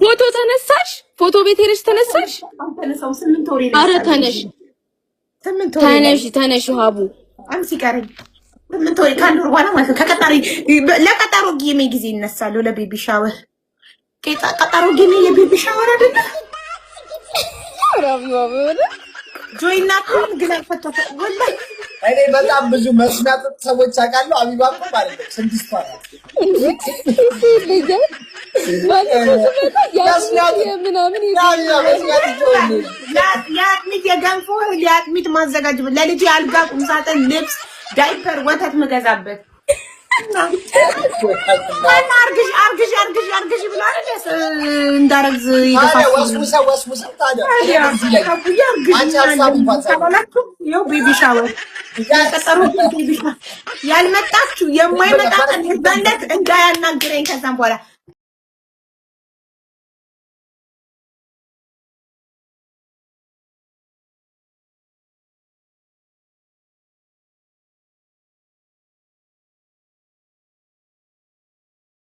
ፎቶ ተነሳሽ? ፎቶ ቤት ሄደሽ ተነሳሽ? ኧረ ተነሽ ተነሽ ሀቡ አንቺ ቀረኝ 8 ወር ከአንድ ወር በኋላ ማለት ነው። ለቀጠሮ ጊዜ ይነሳሉ ለቤቢ ሻወር ቀጠሮ ጊዜ የቤቢ ሻወር አይደለ ጆይናት ግን አልፈታተ ወላሂ እኔ በጣም ብዙ መስሚያት ሰዎች አውቃለሁ። አቢባ እኮ ማለት ነው ስድስት ማለት የገንፎ የአጥሚት ማዘጋጅ ለልጅ አልጋ፣ ቁምሳጥን፣ ልብስ፣ ዳይፐር፣ ወተት ምገዛበት አርግሽ ብሏል። እንዳረግዝ ቤቢ ሻወር ያልመጣችሁ የማይመጣ እንዳያናግረኝ ከዛም በኋላ